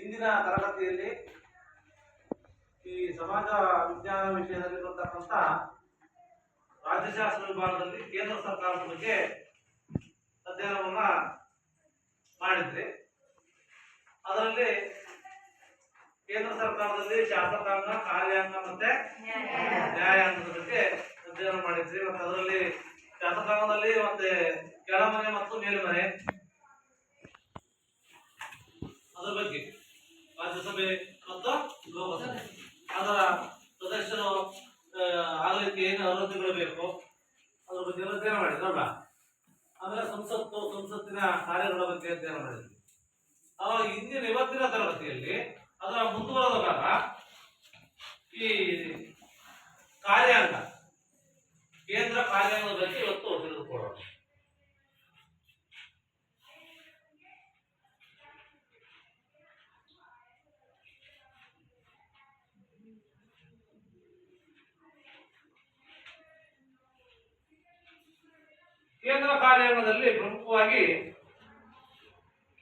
ಇಂದಿನ ತರಗತಿಯಲ್ಲಿ ಈ ಸಮಾಜ ವಿಜ್ಞಾನ ವಿಷಯದಲ್ಲಿರತಕ್ಕಂಥ ರಾಜ್ಯಶಾಸ್ತ್ರ ವಿಭಾಗದಲ್ಲಿ ಕೇಂದ್ರ ಸರ್ಕಾರದ ಬಗ್ಗೆ ಅಧ್ಯಯನವನ್ನ ಮಾಡಿದ್ರಿ. ಅದರಲ್ಲಿ ಕೇಂದ್ರ ಸರ್ಕಾರದಲ್ಲಿ ಶಾಸಕಾಂಗ, ಕಾರ್ಯಾಂಗ ಮತ್ತೆ ನ್ಯಾಯಾಂಗದ ಬಗ್ಗೆ ಅಧ್ಯಯನ ಮಾಡಿದ್ರಿ. ಮತ್ತೆ ಅದರಲ್ಲಿ ಶಾಸಕಾಂಗದಲ್ಲಿ ಮತ್ತೆ ಕೆಳಮನೆ ಮತ್ತು ಮೇಲ್ಮನೆ ಅದರ ಬಗ್ಗೆ ರಾಜ್ಯಸಭೆ ಮತ್ತು ಲೋಕಸಭೆ ಅದರ ಸದಸ್ಯರು ಆಗಲಿಕ್ಕೆ ಏನು ಅರ್ಹತೆಗಳು ಬೇಕು ಅದರ ಬಗ್ಗೆ ಅಧ್ಯಯನ ಮಾಡಿದ್ರಲ್ಲ. ಆಮೇಲೆ ಸಂಸತ್ತಿನ ಕಾರ್ಯಗಳ ಬಗ್ಗೆ ಅಧ್ಯಯನ ಮಾಡಿದ್ವಿ. ಇವತ್ತಿನ ತರಗತಿಯಲ್ಲಿ ಅದರ ಮುಂದುವರೆದ ಭಾಗ ಈ ಕಾರ್ಯಾಂಗ, ಕೇಂದ್ರ ಕಾರ್ಯಾಂಗದ ಬಗ್ಗೆ ಇವತ್ತು ತಿಳಿದುಕೊಳ್ಳೋಣ. ಕೇಂದ್ರ ಕಾರ್ಯಾಂಗದಲ್ಲಿ ಪ್ರಮುಖವಾಗಿ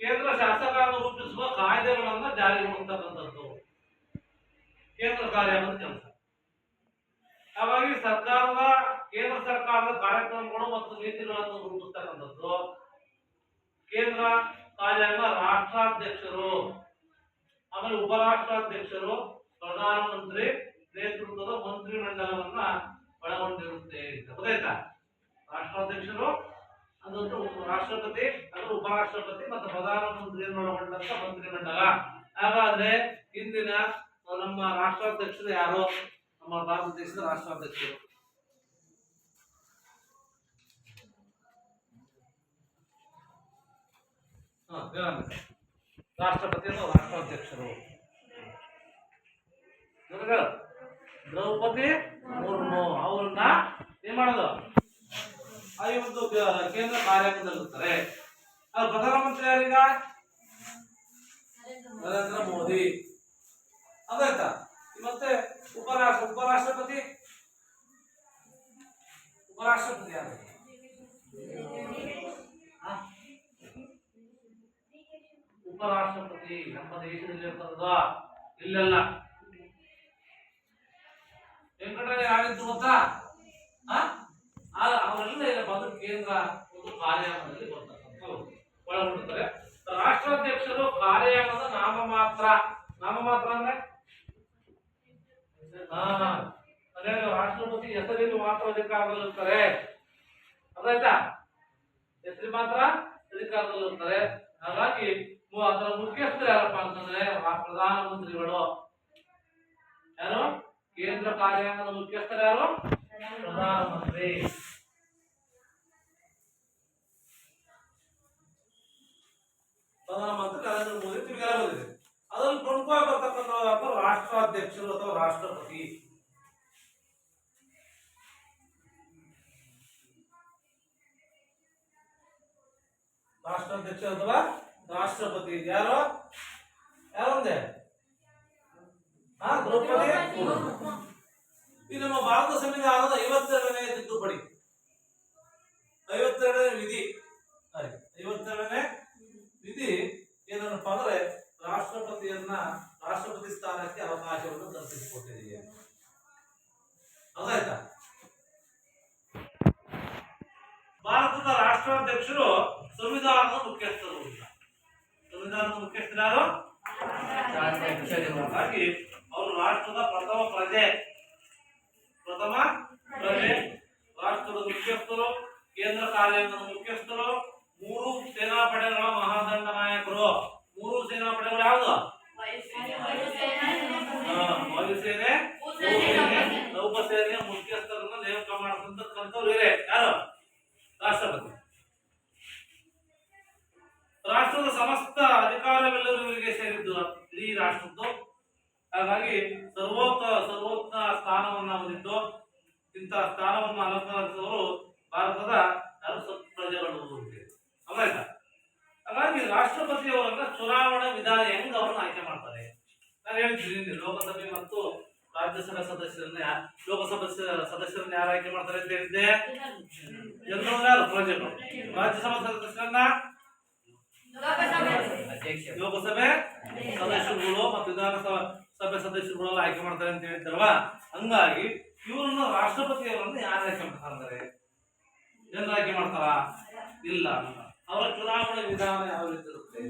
ಕೇಂದ್ರ ಶಾಸಕಾಂಗ ರೂಪಿಸುವ ಕಾಯ್ದೆಗಳನ್ನು ಜಾರಿಗೊಳಿಸತಕ್ಕಂಥದ್ದು ಕೇಂದ್ರ ಕಾರ್ಯಾಂಗದ ಕೆಲಸ. ಹಾಗಾಗಿ ಕೇಂದ್ರ ಸರ್ಕಾರದ ಕಾರ್ಯಕ್ರಮಗಳು ಮತ್ತು ನೀತಿಗಳನ್ನು ರೂಪಿಸ್ತಕ್ಕಂಥದ್ದು ಕೇಂದ್ರ ಕಾರ್ಯಾಂಗ. ರಾಷ್ಟ್ರಾಧ್ಯಕ್ಷರು, ಆಮೇಲೆ ಉಪರಾಷ್ಟ್ರಾಧ್ಯಕ್ಷರು, ಪ್ರಧಾನಮಂತ್ರಿ ನೇತೃತ್ವದ ಮಂತ್ರಿಮಂಡಲವನ್ನ ಒಳಗೊಂಡಿರುತ್ತೆ. ಗೊತ್ತಾಯ್ತಾ? ರಾಷ್ಟ್ರಾಧ್ಯಕ್ಷರು ಅದೊಂದು ರಾಷ್ಟ್ರಪತಿ, ಅದು ಉಪರಾಷ್ಟ್ರಪತಿ ಮತ್ತು ಪ್ರಧಾನಮಂತ್ರಿಯನ್ನು ಒಳಗೊಂಡಂತ ಮಂತ್ರಿಮಂಡಲ. ಹಾಗಾದ್ರೆ ಇಂದಿನ ನಮ್ಮ ರಾಷ್ಟ್ರಾಧ್ಯಕ್ಷರು ಯಾರು? ನಮ್ಮ ಭಾರತ ದೇಶದ ರಾಷ್ಟ್ರಾಧ್ಯಕ್ಷರು ರಾಷ್ಟ್ರಪತಿ ಅಥವಾ ರಾಷ್ಟ್ರಾಧ್ಯಕ್ಷರು ದ್ರೌಪದಿ ಮುರ್ಮು ಅವ್ರನ್ನ ಏನ್ ಮಾಡೋದು? ಈ ಒಂದು ಕೇಂದ್ರ ಕಾರ್ಯಾಂಗದಲ್ಲಿರ್ತಾರೆ. ಅದು ಪ್ರಧಾನಮಂತ್ರಿ ಯಾರೀಗ? ನರೇಂದ್ರ ಮೋದಿ. ಅದಾಯ್ತಾ? ಮತ್ತೆ ಉಪರಾಷ್ಟ್ರಪತಿ ಯಾರು? ಉಪರಾಷ್ಟ್ರಪತಿ ನಮ್ಮ ದೇಶದಲ್ಲಿ ಇರ್ತದ ಇಲ್ಲೆಲ್ಲ ವೆಂಕಟಯ್ಯ ಯಾರಿದ್ದು ಗೊತ್ತಾ? ಅವರೆಲ್ಲ ಬಂದು ಕೇಂದ್ರ ಒಂದು ಕಾರ್ಯಾಂಗದಲ್ಲಿ ಬರ್ತಕ್ಕಂಥ ಒಳಗೊಂಡಿರ್ತಾರೆ. ರಾಷ್ಟ್ರಾಧ್ಯಕ್ಷರು ಕಾರ್ಯಾಂಗದ ನಾಮಮಾತ್ರ ಅಂದ್ರೆ ರಾಷ್ಟ್ರಪತಿ ಹೆಸರಲ್ಲಿ ಮಾತ್ರ ಅಧಿಕಾರದಲ್ಲಿರ್ತಾರೆ. ಅದಾಯ್ತಾ? ಹೆಸರು ಮಾತ್ರ ಅಧಿಕಾರದಲ್ಲಿರ್ತಾರೆ. ಹಾಗಾಗಿ ಅದರ ಮುಖ್ಯಸ್ಥರು ಯಾರಪ್ಪ ಅಂತಂದ್ರೆ ಪ್ರಧಾನಮಂತ್ರಿಗಳು. ಯಾರು? ಕೇಂದ್ರ ಕಾರ್ಯಾಂಗದ ಮುಖ್ಯಸ್ಥರು ಯಾರು? ಪ್ರಧಾನಮಂತ್ರಿ. ಪ್ರಧಾನಮಂತ್ರಿ ನರೇಂದ್ರ ಮೋದಿ ತಿರುಗಾರ ಬಂದಿದೆ. ಅದರಲ್ಲಿ ಪ್ರಮುಖವಾಗಿ ಬರ್ತಕ್ಕಂಥ ರಾಷ್ಟ್ರಾಧ್ಯಕ್ಷರು ಅಥವಾ ರಾಷ್ಟ್ರಪತಿ. ರಾಷ್ಟ್ರಾಧ್ಯಕ್ಷ ಅಥವಾ ರಾಷ್ಟ್ರಪತಿ ಯಾರಂದೆ? ದ್ರೌಪದಿ ಮುರ್ಮು. ಈ ನಮ್ಮ ಭಾರತ ಸಂವಿಧಾನದ 52ನೇ ತಿದ್ದುಪಡಿ, 52ನೇ ವಿಧಿ, 52ನೇ ವಿಧಿ ಏನನ್ನಪ್ಪ ಅಂದ್ರೆ ರಾಷ್ಟ್ರಪತಿ ಸ್ಥಾನಕ್ಕೆ ಅವಕಾಶವನ್ನು ಕಲ್ಪಿಸಿಕೊಟ್ಟಿದೆ. ಹೌದಾಯ್ತಾ? ಭಾರತದ ರಾಷ್ಟ್ರಾಧ್ಯಕ್ಷರು ಸಂವಿಧಾನದ ಮುಖ್ಯಸ್ಥರು. ಸಂವಿಧಾನದ ಮುಖ್ಯಸ್ಥರು ಯಾರು? ಹಾಗಾಗಿ ಅವರು ರಾಷ್ಟ್ರದ ಪ್ರಥಮ ಪ್ರಜೆ. ರಾಷ್ಟ್ರದ ಮುಖ್ಯಸ್ಥರು, ಕೇಂದ್ರ ಕಾರ್ಯಾಂಗದ ಮುಖ್ಯಸ್ಥರು, 3 ಸೇನಾಪಡೆಗಳ ಮಹಾದಂಡ ನಾಯಕರು. 3 ಸೇನಾಪಡೆಗಳು ಯಾವುದು? ವಾಯುಸೇನೆ, ನೌಕಾಸೇನೆಯ ಮುಖ್ಯಸ್ಥರನ್ನ ನೇಮಕ ಮಾಡತಕ್ಕಂಥವ್ರು ಯಾರು? ರಾಷ್ಟ್ರಪತಿ. ರಾಷ್ಟ್ರದ ಸಮಸ್ತ ಅಧಿಕಾರವೆಲ್ಲರೂ ಇವರಿಗೆ ಸೇರಿದ್ದು, ಇಡೀ ರಾಷ್ಟ್ರದ್ದು. ಹಾಗಾಗಿ ಸರ್ವೋಚ್ಚ ಸ್ಥಾನವನ್ನ ಹೊಂದಿದ್ದು ಇಂತಹ ಸ್ಥಾನವನ್ನು ಅಲಂಕರಿಸುವವರು ಭಾರತದ ಪ್ರಜೆಗಳು. ಅಲ್ಲಾಯ್ತಾ? ಹಾಗಾಗಿ ರಾಷ್ಟ್ರಪತಿಯವರನ್ನ ಚುನಾವಣಾ ವಿಧಾನ ಹೆಂಗ್ ಅವ್ರನ್ನ ಆಯ್ಕೆ ಮಾಡ್ತಾರೆ? ನಾನು ಹೇಳ್ತೀನಿ, ಲೋಕಸಭೆ ಮತ್ತು ರಾಜ್ಯಸಭೆ ಸದಸ್ಯರನ್ನ ಯಾರು ಆಯ್ಕೆ ಮಾಡ್ತಾರೆ ಅಂತ ಹೇಳಿದ್ದೆ? ಜನರು, ಪ್ರಜೆಗಳು. ರಾಜ್ಯಸಭಾ ಸದಸ್ಯರನ್ನ ಲೋಕಸಭೆ ಸದಸ್ಯರು ವಿಧಾನಸಭೆ ಸದಸ್ಯರುಗಳೆಲ್ಲ ಆಯ್ಕೆ ಮಾಡ್ತಾರೆ ಅಂತ ಹೇಳಿದ್ರಲ್ವಾ, ಹಂಗಾಗಿ ಇವ್ರನ್ನ ರಾಷ್ಟ್ರಪತಿಯವರನ್ನು ಯಾರು ಆಯ್ಕೆ ಮಾಡ್ತಾರೆ? ಜನರು ಆಯ್ಕೆ ಮಾಡ್ತಾರ? ಇಲ್ಲ ಅಂತ. ಅವರ ಚುನಾವಣೆ ವಿಧಾನ ಯಾವ ರೀತಿ ಇರುತ್ತೆ?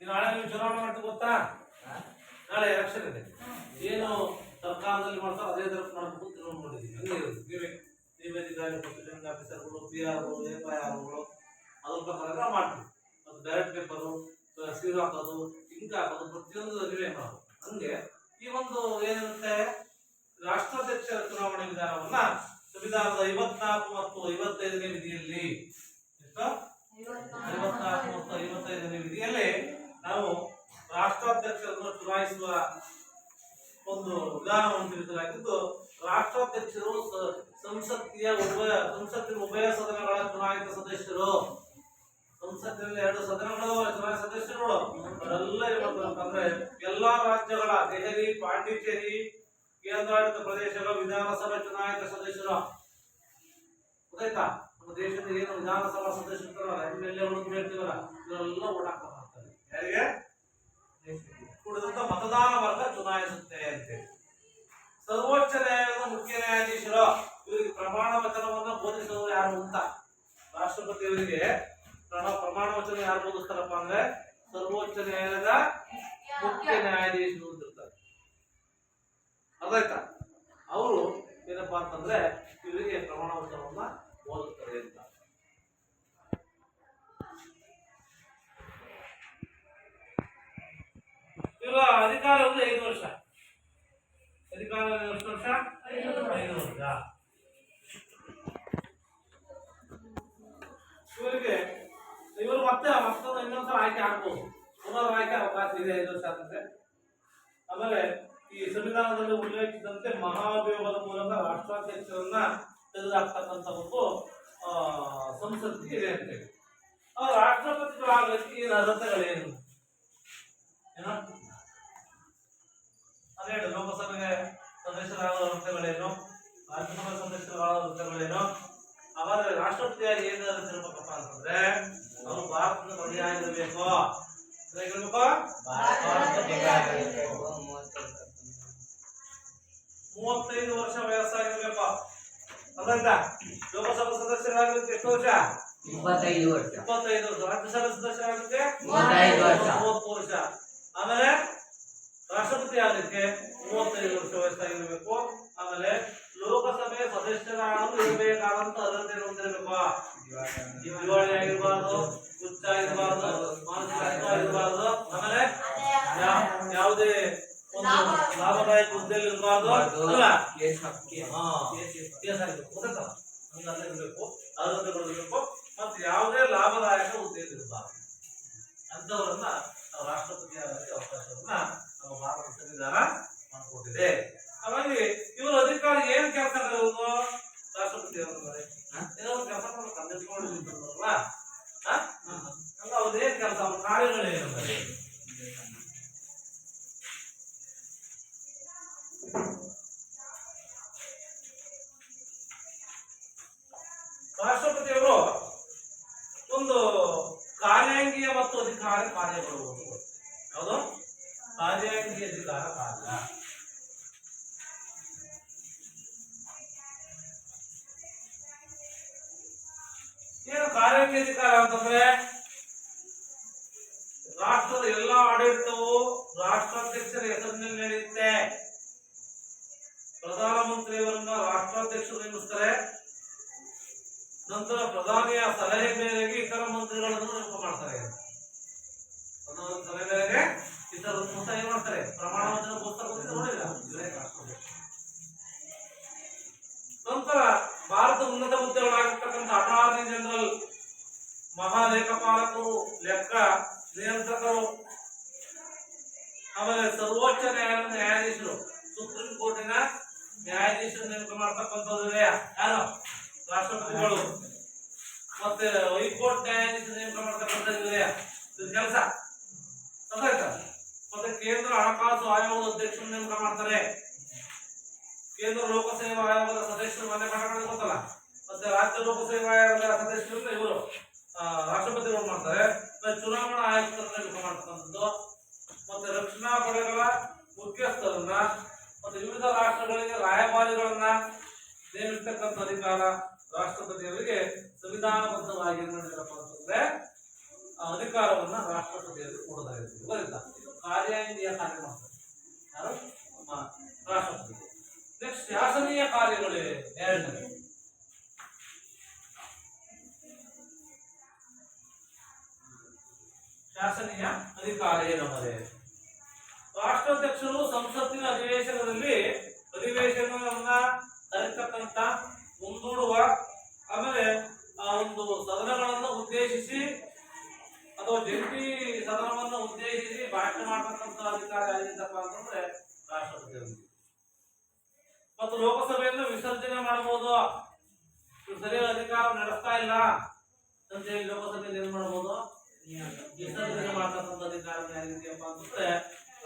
ನಾಳೆ ನೀವು ಚುನಾವಣೆ ಮಾಡ್ತೀವಿ ಗೊತ್ತಾ? ನಾಳೆ ಎಲೆಕ್ಷನ್ ಇದೆ. ಏನು ಸರ್ಕಾರದಲ್ಲಿ ಮಾಡ್ತಾರೆ ಅದೇ ತರ ಮಾಡ್ಬೇಕು ತಿಳ್ಕೊಂಡಿದ್ದೀವಿ. ಹಂಗೆ ಇರುತ್ತೆ. ನೀವೇ ಅಧಿಕಾರಿ, ಪ್ರೆಸಿಡೆಂಟ್ ಆಫೀಸರ್ಗಳು, PR, FIRಗಳು ಅದ್ರ ಪ್ರಕಾರ ಮಾಡ್ತೀವಿ. ಅದು ಬ್ಯಾಲೆಟ್ ಪೇಪರು, ಸೀಲ್ ಹಾಕೋದು, ಇಂಕ್ ಹಾಕೋದು, ಪ್ರತಿಯೊಂದು ನೀವೇ ಮಾಡೋದು. ಹಂಗೆ ಈ ಒಂದು ಏನಿರುತ್ತೆ ರಾಷ್ಟ್ರಾಧ್ಯಕ್ಷರ ಚುನಾವಣೆ ವಿಧಾನವನ್ನ ಸಂವಿಧಾನದ 54 ಮತ್ತು 55ನೇ ವಿಧಿಯಲ್ಲಿ 54 ಮತ್ತು 55ನೇ ವಿಧಿಯಲ್ಲಿ ನಾವು ರಾಷ್ಟ್ರಾಧ್ಯಕ್ಷರನ್ನು ಚುನಾಯಿಸುವ ಒಂದು ವಿಧಾನವನ್ನು ತಿಳಿಸಲಾಗಿದ್ದು, ರಾಷ್ಟ್ರಾಧ್ಯಕ್ಷರು ಸಂಸತ್ತಿನ ಉಭಯ ಸದನಗಳ ಚುನಾಯಿತ ಸದಸ್ಯರು. ಸಂಸತ್ತಿನಲ್ಲಿ 2 ಸದನಗಳು ಚುನಾಯಿತ ಸದಸ್ಯರುಗಳು ಅವರೆಲ್ಲ ಇರಬೇಕಂತಂದ್ರೆ ಎಲ್ಲಾ ರಾಜ್ಯಗಳ ದೆಹಲಿ, ಪಾಂಡಿಚೇರಿ, ಕೇಂದ್ರಾಡಳಿತ ಪ್ರದೇಶಗಳ ವಿಧಾನಸಭೆ ಚುನಾಯಿತ ಸದಸ್ಯರು. ಗೊತ್ತಾಯ್ತಾ? ನಮ್ಮ ದೇಶದ ಏನು ವಿಧಾನಸಭಾ ಸದಸ್ಯರು MLA ಹೇಳ್ತೀವಲ್ಲ, ಇವರೆಲ್ಲ ಓಡಾಟ ಮಾಡ್ತಾರೆ. ಯಾರಿಗೆ? ಕೂಡಿದಂತ ಮತದಾನ ವರ್ಗ ಚುನಾಯಿಸುತ್ತೆ ಅಂತೇಳಿ. ಸರ್ವೋಚ್ಚ ನ್ಯಾಯಾಲಯದ ಮುಖ್ಯ ನ್ಯಾಯಾಧೀಶರು ಇವರಿಗೆ ಪ್ರಮಾಣ ವಚನವನ್ನು ಬೋಧಿಸುವುದು ಯಾರು ಅಂತ, ರಾಷ್ಟ್ರಪತಿಯವರಿಗೆ ಪ್ರಮಾಣ ವಚನ ಯಾರು ಬೋಧಿಸ್ತಾರಪ್ಪ ಅಂದ್ರೆ ಸರ್ವೋಚ್ಚ ನ್ಯಾಯಾಲಯದ ಮುಖ್ಯ ನ್ಯಾಯಾಧೀಶರು ಅಂತಿರ್ತಾರೆ. ಅದಾಯ್ತಾ? ಅವರು ಏನಪ್ಪಾ ಅಂತಂದ್ರೆ ಇವರಿಗೆ ಪ್ರಮಾಣ ವಚನವನ್ನ ಓದುತ್ತಾರೆ ಅಂತ. ಇವರ ಅಧಿಕಾರ 5 ವರ್ಷ. ಅಧಿಕಾರ ಎಷ್ಟು ವರ್ಷ? 5 ವರ್ಷ. ಇವರು ಮತ್ತೆ ಮತ್ತೊಂದು ಇನ್ನೊಂದ್ಸಲ ಆಯ್ಕೆ ಆಗ್ಬೋದು. ಪುನರ್ ಆಯ್ಕೆ ಅವಕಾಶ ಇದೆ 5 ವರ್ಷ ಆದ್ರೆ. ಆಮೇಲೆ ಈ ಸಂವಿಧಾನದಲ್ಲಿ ಉಲ್ಲೇಖಿಸಿದಂತೆ ಮಹಾಭಿಯೋಗದ ಮೂಲಕ ರಾಷ್ಟ್ರಾಧ್ಯಕ್ಷರನ್ನ ತೆಗೆದುಹಾಕ್ತಕ್ಕಂಥ ಒಂದು ಸಂಸತ್ತಿಗೆ ಇದೆ ಅಂತೇಳಿ. ರಾಷ್ಟ್ರಪತಿಗಳಾಗಲಿಕ್ಕೆ ಏನು ಅರ್ಹತೆಗಳೇನು? ಅದೇ ಲೋಕಸಭೆಗೆ ಸದಸ್ಯರಾಗುವ ಅರ್ಹತೆಗಳೇನು, ರಾಜ್ಯಸಭಾ ಸದಸ್ಯರಾಗುವ ಅರ್ಹತೆಗಳೇನು? ಆದ್ರೆ ರಾಷ್ಟ್ರಪತಿಯಾಗಿ ಏನು ಅರ್ಹತೆ ಅಂತಂದ್ರೆ ಅವರು ಭಾರತದ ಪ್ರಜೆಯಾಗಿರ್ಬೇಕು. 35 ವರ್ಷ ವಯಸ್ಸಾಗಿರ್ಬೇಕು. ಅದರಿಂದ ಲೋಕಸಭಾ ಸದಸ್ಯರಾಗಲಿಕ್ಕೆ ಎಷ್ಟು ವರ್ಷ? 25 ವರ್ಷ. 25 ವರ್ಷ. ರಾಜ್ಯಸಭಾ ಸದಸ್ಯರಾಗಲಿಕ್ಕೆ 30 ವರ್ಷ. ಆಮೇಲೆ ರಾಷ್ಟ್ರಪತಿ ಆಗಲಿಕ್ಕೆ 35 ವರ್ಷ ವಯಸ್ಸಾಗಿರ್ಬೇಕು. ಆಮೇಲೆ ಲೋಕಸಭೆ ಸದಸ್ಯರಾಗಲು ಇರಬೇಕಾದಂತ ಅರ್ಹತೆ ಹೊಂದಿರಬೇಕು. ದಿವಾಳಿ ಆಗಿರಬಾರ್ದು, ಹುಚ್ಚ ಆಗಿರಬಾರ್ದು, ಮಾನಸಿಕ ಆಗಿರಬಾರ್ದು. ಆಮೇಲೆ ಯಾವುದೇ ಒಂದು ಲಾಭದಾಯಕ ಹುದ್ದೆಯಲ್ಲಿ ಇರಬಾರ್ದು. ಕೇಸ್ ಆಗಿರ್ಬೇಕು. ಹಂಗಲ್ಲ ಇರಬೇಕು, ಅರ್ಹತೆಗಳಿರಬೇಕು. ಮತ್ತೆ ಯಾವುದೇ ಲಾಭದಾಯಕ ಹುದ್ದೆಯಲ್ಲಿ ಇರಬಾರ್ದು. ಅಂತವರನ್ನ ನಾವು ರಾಷ್ಟ್ರಪತಿ ಆಗಲಿಕ್ಕೆ ಅವಕಾಶವನ್ನ ನಮ್ಮ ಭಾರತ ಸಂವಿಧಾನ ಮಾಡಿಕೊಟ್ಟಿದೆ. ಹಾಗಾಗಿ ಇವರು ಅಧಿಕಾರಿ ಏನ್ ಕೆಲಸ ಇರೋದು? ರಾಷ್ಟ್ರಪತಿ ಅವರ ಏನೋ ಕೆಲಸ ಕಂಡಿಟ್ಕೊಂಡಿರ್ತಾರಲ್ವಾ, ಹಂಗ ಅವ್ರದೇನ್ ಕೆಲಸ, ಅವ್ರ ಕಾರ್ಯಗಳೇನಂದರೆ ರಾಷ್ಟ್ರಪತಿಯವರು ಒಂದು ಕಾರ್ಯಾಂಗೀಯ ಮತ್ತು ಅಧಿಕಾರ ಕಾರ್ಯಗಳು. ಯಾವುದು? ಕಾರ್ಯಾಂಗೀಯ ಅಧಿಕಾರ ಕಾರ್ಯ. ಏನು ಕಾರ್ಯಾಂಗೀಯ ಅಧಿಕಾರ ಅಂತಂದ್ರೆ ರಾಷ್ಟ್ರದ ಎಲ್ಲ ಆಡಳಿತವು ರಾಷ್ಟ್ರಾಧ್ಯಕ್ಷರ ಹೆಸರಿನಲ್ಲಿ ನಡೆಯುತ್ತೆ. ಪ್ರಧಾನಮಂತ್ರಿಯವರನ್ನ ರಾಷ್ಟ್ರಾಧ್ಯಕ್ಷರು ನೇಮಿಸ್ತಾರೆ. ನಂತರ ಪ್ರಧಾನಿಯ ಸಲಹೆ ಮೇರೆಗೆ ಇತರ ಮಂತ್ರಿಗಳನ್ನು ನೇಮಕ ಮಾಡ್ತಾರೆ. ಸಲಹೆ ಮೇರೆಗೆ ಇತರ ಏನ್ ಮಾಡ್ತಾರೆ? ಪ್ರಮಾಣ ವಚನ ಪುಸ್ತಕ ನೋಡಿಲ್ಲ. ನಂತರ ಭಾರತ ಉನ್ನತ ಹುದ್ದೆಗಳಾಗಿರ್ತಕ್ಕಂಥ ಅಟಾರ್ನಿ ಜನರಲ್, ಮಹಾಲೇಖಪಾಲಕರು, ಲೆಕ್ಕ ನಿಯಂತ್ರಕರು, ಆಮೇಲೆ ಸರ್ವೋಚ್ಚ ನ್ಯಾಯಾಲಯದ ನ್ಯಾಯಾಧೀಶರು, ಸುಪ್ರೀಂ ಕೋರ್ಟಿನ ನ್ಯಾಯಾಧೀಶರು ನೇಮಕ ಮಾಡ್ತಕ್ಕಂಥದ್ದು ಯಾರು? ರಾಷ್ಟ್ರಪತಿಗಳು. ಮತ್ತೆ ಹೈಕೋರ್ಟ್ ನ್ಯಾಯಾಧೀಶ ನೇಮಕ ಮಾಡ್ತಕ್ಕಂಥ ಕೆಲಸ ಗೊತ್ತಾಯ್ತಾ. ಮತ್ತೆ ಕೇಂದ್ರ ಹಣಕಾಸು ಆಯೋಗದ ಅಧ್ಯಕ್ಷರು ನೇಮಕ ಮಾಡ್ತಾರೆ. ಕೇಂದ್ರ ಲೋಕಸೇವಾ ಆಯೋಗದ ಸದಸ್ಯರು ಮನೆ ಮಾಡಬೇಕು ಗೊತ್ತಲ್ಲ. ಮತ್ತೆ ರಾಜ್ಯ ಲೋಕಸೇವಾ ಆಯೋಗದ ಸದಸ್ಯರು ಇವರು ರಾಷ್ಟ್ರಪತಿಗಳು ಮಾಡ್ತಾರೆ. ಚುನಾವಣಾ ಆಯುಕ್ತರನ್ನ ನೇಮಕ ಮಾಡ್ತಕ್ಕಂಥದ್ದು. ಮತ್ತೆ ರಕ್ಷಣಾ ಪಡೆಗಳ ಮುಖ್ಯಸ್ಥರನ್ನ ಮತ್ತೆ ವಿವಿಧ ರಾಷ್ಟ್ರಗಳಿಗೆ ರಾಯಭಾರಿಗಳನ್ನ ನೇಮಿಸತಕ್ಕಂಥ ಅಧಿಕಾರ ರಾಷ್ಟ್ರಪತಿಯವರಿಗೆ ಸಂವಿಧಾನಬದ್ಧವಾಗಿ ನೀಡಿರಪ್ಪ ಅಂತಂದ್ರೆ ಅಧಿಕಾರವನ್ನ ರಾಷ್ಟ್ರಪತಿಯವರಿಗೆ ಕೊಡಲಾಗಿದೆ. ಗೊತ್ತಾ, ಕಾರ್ಯಾಂಗೀಯ ಕಾರ್ಯ ಮಾಡ್ತಾರೆ ಯಾರು? ನಮ್ಮ ರಾಷ್ಟ್ರಪತಿ. ನೆಕ್ಸ್ಟ್ ಶಾಸನೀಯ ಕಾರ್ಯಗಳೇ ಎರಡನೇ. ಶಾಸನೀಯ ಅಧಿಕಾರ ಏನಂದರೆ ರಾಷ್ಟ್ರಾಧ್ಯಕ್ಷರು ಸಂಸತ್ತಿನ ಅಧಿವೇಶನವನ್ನ ಕರೆತಕ್ಕಂತ ಮುಂದೂಡುವ, ಆಮೇಲೆ ಆ ಒಂದು ಸದನಗಳನ್ನು ಉದ್ದೇಶಿಸಿ ಅಥವಾ ಜಂಟಿ ಸದನವನ್ನು ಉದ್ದೇಶಿಸಿ ಭಾಷಣ ಮಾಡತಕ್ಕಂತ ಅಧಿಕಾರ ಯಾರಿಗಿದ್ದಪ್ಪ ಅಂತಂದ್ರೆ ರಾಷ್ಟ್ರಪತಿಯವರಿಗೆ. ಮತ್ತು ಲೋಕಸಭೆಯನ್ನು ವಿಸರ್ಜನೆ ಮಾಡಬಹುದು. ಸರಿಯಾದ ಅಧಿಕಾರ ನಡೆಸ್ತಾ ಇಲ್ಲ ಅಂತ ಹೇಳಿ ಲೋಕಸಭೆಯಲ್ಲಿ ಏನ್ ಮಾಡಬಹುದು? ವಿಸರ್ಜನೆ ಮಾಡತಕ್ಕಂಥ ಅಧಿಕಾರ ಯಾರಿಗಿದೆಯಪ್ಪ ಅಂತಂದ್ರೆ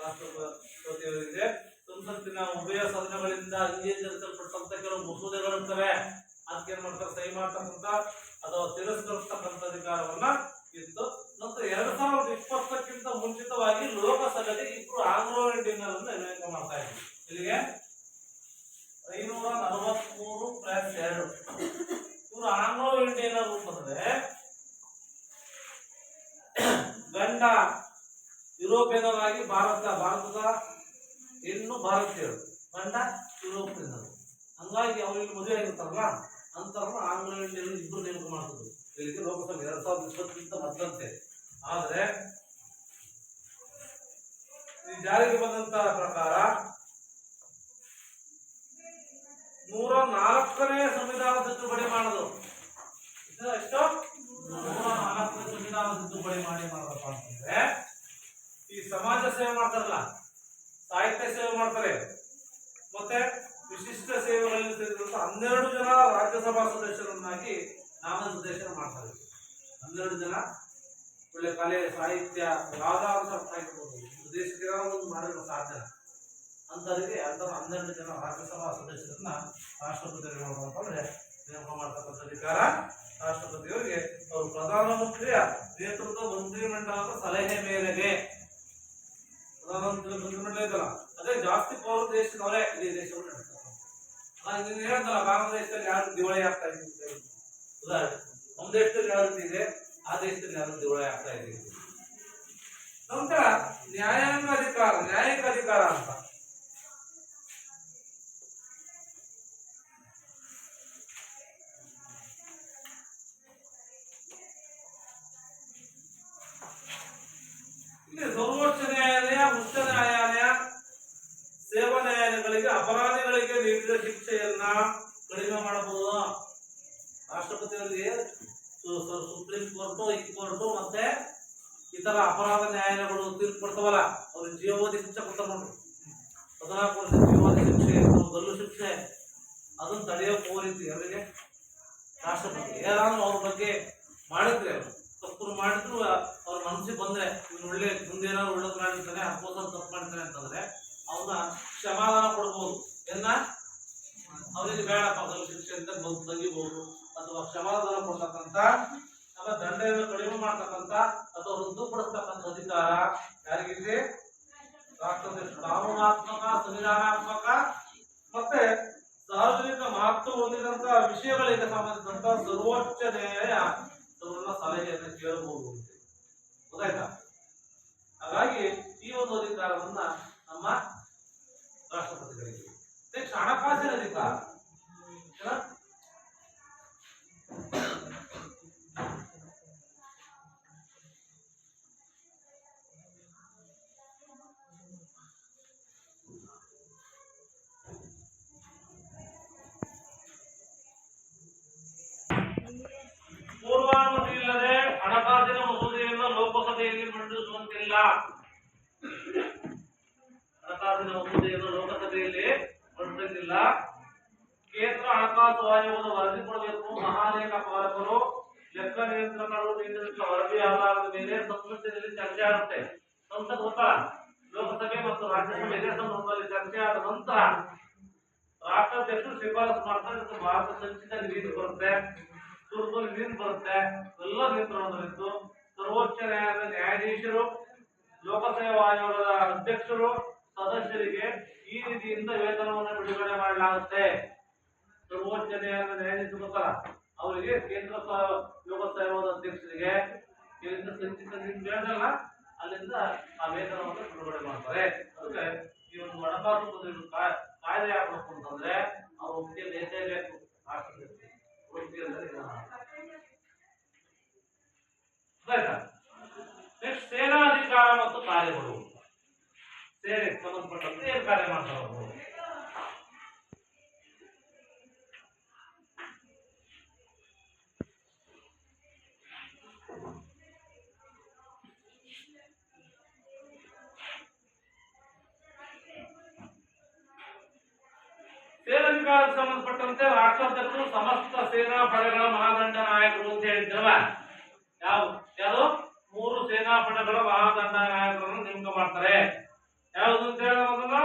ರಾಷ್ಟ್ರಪತಿಯವರಿಗೆ. ಸಂಸತ್ತಿನ ಉಭಯ ಸದನಗಳಿಂದ ಅಂಗೀಕರಿಸಲ್ಪಟ್ಟಂತ ಕೆಲವು ಮಸೂದೆಗಳಿರ್ತವೆ, ಅದಕ್ಕೆ ಏನ್ ಮಾಡ್ತಾರೆ? ಸಹಿ ಮಾಡ್ತಕ್ಕಂಥ ಅಥವಾ ತಿರಸ್ಕರಿಸತಕ್ಕಂಥ ಅಧಿಕಾರವನ್ನ ಇತ್ತು. ನಂತರ 2020ಕ್ಕಿಂತ ಮುಂಚಿತವಾಗಿ ಲೋಕಸಭೆಗೆ ಇಬ್ಬರು ಆಂಗ್ಲೋ ಇಂಡಿಯನ್ನರನ್ನು ನೇಮಕ ಮಾಡ್ತಾ ಇದ್ರು. ಇಲ್ಲಿಗೆ 543+2 ಇವರು ಆಂಗ್ಲೋ ಇಂಡಿಯನ್ನರು ಅಂತಂದ್ರೆ ಗಂಡ ಯುರೋಪಿಯನ್ನರಾಗಿ ಭಾರತದ ಹೆಣ್ಣು ಭಾರತೀಯರು, ಗಂಡ ಯುರೋಪಿಯನ್ನರು. ಹಂಗಾಗಿ ಅವರಿಗೆ ಮದುವೆ ಆಗಿರ್ತಾರಲ್ಲ ಅಂತವ್ರನ್ನ ಆಂಗ್ಲೋ ಇಂಡಿಯನ್ ಇಬ್ಬರು ನೇಮಕ ಮಾಡ್ತಿದ್ರು. ಇಲ್ಲಿಗೆ ಲೋಕಸಭೆ 2020ಕ್ಕಿಂತ ಮೊದಲಂತೆ. ಆದ್ರೆ ಈ ಜಾರಿಗೆ ಬಂದಂತ ಪ್ರಕಾರ 104ನೇ ಸಂವಿಧಾನ ತಿದ್ದುಪಡಿ ಮಾಡೋದು. ಎಷ್ಟು? 104ನೇ ಸಂವಿಧಾನ ತಿದ್ದುಪಡಿ ಮಾಡಪ್ಪ ಅಂತಂದ್ರೆ ಈ ಸಮಾಜ ಸೇವೆ ಮಾಡ್ತಾರಲ್ಲ, ಸಾಹಿತ್ಯ ಸೇವೆ ಮಾಡ್ತಾರೆ, ಮತ್ತೆ ವಿಶಿಷ್ಟ ಸೇವೆಗಳಲ್ಲಿ ಸೇರಿದಂತ 12 ಜನ ರಾಜ್ಯಸಭಾ ಸದಸ್ಯರನ್ನಾಗಿ ನಾಮನಿರ್ದೇಶನ ಮಾಡ್ತಾರೆ. 12 ಜನ ಒಳ್ಳೆ ಕಲೆ ಸಾಹಿತ್ಯ ಯಾವ್ದಾದ್ರು ಆಗಿರ್ಬೋದು, ದೇಶಕ್ಕೆ ಒಂದು ಮಾಡಿರೋ ಸಾಧನೆ ಅಂತವರಿಗೆ 12 ಜನ ರಾಜ್ಯಸಭಾ ಸದಸ್ಯರನ್ನ ರಾಷ್ಟ್ರಪತಿಗಳು ಅಂತಂದ್ರೆ ನೇಮಕ ಮಾಡ್ತಕ್ಕಂಥ ಅಧಿಕಾರ ರಾಷ್ಟ್ರಪತಿಯವರಿಗೆ. ಅವರು ಪ್ರಧಾನಮಂತ್ರಿಯ ನೇತೃತ್ವ ಮಂತ್ರಿಮಂಡಲದ ಸಲಹೆ ಮೇರೆಗೆ, ಪ್ರಧಾನಮಂತ್ರಿ ಮಂತ್ರಿಮಂಡಲ ಇದಲ್ಲ ಅದೇ ಜಾಸ್ತಿ ಪೌರ ದೇಶದವರೇ ಇಡೀ ದೇಶವನ್ನು ನಡೆಸ್ತಾರೆ. ಹೇಳ್ತಲ್ಲ ಭಾರತ ದೇಶದಲ್ಲಿ ಯಾರು ದಿವಾಳಿ ಆಗ್ತಾ ಇದ್ದೀವಿ, ಉದಾಹರಣೆ ನಮ್ಮ ದೇಶದಲ್ಲಿ ಯಾವ ರೀತಿ ಇದೆ, ಆ ದೇಶದಲ್ಲಿ ಯಾರು ದಿವಾಳಿ ಆಗ್ತಾ ಇದ್ದೀವಿ. ನಂತರ ನ್ಯಾಯಾಂಗ ಅಧಿಕಾರ, ನ್ಯಾಯಿಕ ಅಧಿಕಾರ ಅಂತ ಇಲ್ಲಿ ಸರ್ವೋಚ್ಚ ನ್ಯಾಯಾಲಯ, ಉಚ್ಚ ನ್ಯಾಯಾಲಯ, ಸೇವಾ ನ್ಯಾಯಾಲಯಗಳಿಗೆ ಅಪರಾಧಿಗಳಿಗೆ ನೀಡಿದ ಶಿಕ್ಷೆಯನ್ನ ಕಡಿಮೆ ಮಾಡಬಹುದು. ರಾಷ್ಟ್ರಪತಿಯವರಿಗೆ ಸುಪ್ರೀಂ ಕೋರ್ಟು, ಹೈಕೋರ್ಟು ಮತ್ತೆ ಇತರ ಅಪರಾಧ ನ್ಯಾಯಾಲಯಗಳು ತೀರ್ಪು ಕೊಡ್ತಾವಲ್ಲ, ಅವ್ರಿಗೆ ಜೀವಾವಧಿ ಶಿಕ್ಷೆ ಕೊಡ್ತಾರೆ ನೋಡ್ರಿ. 14 ವರ್ಷ ಜೀವಾವಧಿ ಶಿಕ್ಷೆ, ಗಲ್ಲು ಶಿಕ್ಷೆ, ಅದನ್ನು ತಡೆಯೋ ಕೋರಿತಿ ಅವರಿಗೆ ರಾಷ್ಟ್ರಪತಿ. ಯಾರಾದ್ರೂ ಅವ್ರ ಬಗ್ಗೆ ಮಾಡಿದ್ರೆ, ತಪ್ಪು ಮಾಡಿದ್ರು ಅವ್ರ ಮನಸ್ಸಿಗೆ ಬಂದ್ರೆ ಇವ್ನು ಒಳ್ಳೆ ಮುಂದೇನಾದ್ರು ಒಳ್ಳೇದು ಮಾಡಿರ್ತಾನೆ, ಅಪ್ಪೋಸ ತಪ್ಪು ಮಾಡ್ತಾನೆ ಅಂತಂದ್ರೆ ಅವನ್ನ ಕ್ಷಮಾದಾನ ಕೊಡ್ಬೋದು. ಅವರಿಗೆ ಬೇಡಪ್ಪ ಗಲ್ಲು ಶಿಕ್ಷೆ ಅಂತ ತೆಗಿಬಹುದು, ಅಥವಾ ಕ್ಷಮಾದಾನ ಕೊಡ್ತಕ್ಕಂಥ ಅಥವಾ ದಂಡೆಯನ್ನು ಕಡಿಮೆ ಮಾಡ್ತಕ್ಕಂಥ ಅಥವಾ ರದ್ದುಪಡಿಸ್ತಕ್ಕಂಥ ಅಧಿಕಾರ ಯಾರಿಗಿದೆ? ರಾಷ್ಟ್ರಾಧ್ಯಕ್ಷ. ಕಾನೂನಾತ್ಮಕ, ಸಂವಿಧಾನಾತ್ಮಕ ಮತ್ತೆ ಸಾರ್ವಜನಿಕ ಮಹತ್ವ ಹೊಂದಿದಂತ ವಿಷಯಗಳಿಗೆ ಸಂಬಂಧಿಸಿದಂತ ಸರ್ವೋಚ್ಚ ನ್ಯಾಯಾಲಯ ಅವರನ್ನ ಸಲಹೆಯನ್ನು ಕೇಳಬಹುದು. ಗೊತ್ತಾಯ್ತಾ? ಹಾಗಾಗಿ ಈ ಒಂದು ಅಧಿಕಾರವನ್ನ ನಮ್ಮ ರಾಷ್ಟ್ರಪತಿಗಳಿಗೆ. ನೆಕ್ಸ್ಟ್ ಹಣಕಾಸಿನ ಅಧಿಕಾರ. ಪೂರ್ವಾನುಮತಿ ಇಲ್ಲದೆ ಹಣಕಾಸಿನ ಮಸೂದೆಯನ್ನು ಲೋಕಸಭೆಯಲ್ಲಿ ಮಂಡಿಸುವಂತಿಲ್ಲ. ಹಣಕಾಸಿನ ಮಸೂದೆಯನ್ನು ಲೋಕಸಭೆಯಲ್ಲಿ ಮಂಡಿಸುವಂತಿಲ್ಲ. ಕೇಂದ್ರ ಹಣಕಾಸು ಆಯೋಗದ ವರದಿ ಕೊಡಬೇಕು. ಮಹಾಲೇಖಪಾಲಕರು, ಕೇಂದ್ರ ಮಾಡುವುದು ಇಂದಿನ ವರದಿ ಆಧಾರದ ಮೇಲೆ ಸಂಸತ್ತಿನಲ್ಲಿ ಚರ್ಚೆ ಆಗುತ್ತೆ. ಸಂಸತ್ ಗೊತ್ತಲ್ಲ, ಲೋಕಸಭೆ ಮತ್ತು ರಾಜ್ಯಸಭೆ ಇದೇ ಸಂದರ್ಭದಲ್ಲಿ ಚರ್ಚೆ ಆದ ನಂತರ ರಾಷ್ಟ್ರಾಧ್ಯಕ್ಷರು ಶಿಫಾರಸು ಮಾಡ್ತಾರೆ. ಭಾರತ ಸಂಚಿತ ನಿಧಿ ಬರುತ್ತೆ, ತುರ್ತು ನಿಧಿ ಬರುತ್ತೆ, ಎಲ್ಲ ನಿಯಂತ್ರಣದಲ್ಲಿದ್ದು ಸರ್ವೋಚ್ಚ ನ್ಯಾಯಾಲಯದ ನ್ಯಾಯಾಧೀಶರು, ಲೋಕಸೇವಾ ಆಯೋಗದ ಅಧ್ಯಕ್ಷರು, ಸದಸ್ಯರಿಗೆ ಈ ನಿಧಿಯಿಂದ ವೇತನವನ್ನು ಬಿಡುಗಡೆ ಮಾಡಲಾಗುತ್ತೆ. ಸರ್ವೋಚ್ಚ ನ್ಯಾಯಾಲಯದ ನ್ಯಾಯಾಧೀಶರು ಗೊತ್ತಲ್ಲ, ಅವರಿಗೆ ಕೇಂದ್ರ ಲೋಕಸೇವಾದ ಅಧ್ಯಕ್ಷರಿಗೆ ಇಲ್ಲಿಂದ ಸಂಚಿತ ನಿಧಿ ಬೇಡಲ್ಲ, ಅಲ್ಲಿಂದ ಆ ವೇತನವನ್ನು ಬಿಡುಗಡೆ ಮಾಡ್ತಾರೆ. ಅದಕ್ಕೆ ಈ ಒಂದು ಹಣಕಾಸು ಕಾಯ್ದೆ ಯಾಕಬೇಕು ಅಂತಂದ್ರೆ ಅವ್ರ ಒಪ್ಪಿಗೆ ಬೇಕು. ನೆಕ್ಸ್ಟ್ ಸೇನಾಧಿಕಾರ ಮತ್ತು ಕಾರ್ಯಗಳು. ಸೇನೆಗೆ ಸಂಬಂಧಪಟ್ಟಂತೆ ಏನ್ ಕಾರ್ಯ ಮಾಡ್ತಾರೆ ಅವರು? ಸೇನಾಧಿಕಾರಕ್ಕೆ ಸಂಬಂಧಪಟ್ಟಂತೆ ರಾಷ್ಟ್ರಾಧ್ಯಕ್ಷರು ಸಮಸ್ತ ಸೇನಾ ಪಡೆಗಳ ಮಹಾದಂಡ ನಾಯಕರು ಅಂತ ಹೇಳಿದ್ರಲ್ಲ, ಯಾವುದು 3 ಸೇನಾ ಪಡೆಗಳ ಮಹಾದಂಡ ನಾಯಕರನ್ನು ನೇಮಕ ಮಾಡ್ತಾರೆ. ಯಾವುದು ಅಂತ ಹೇಳ ಮೊದಲ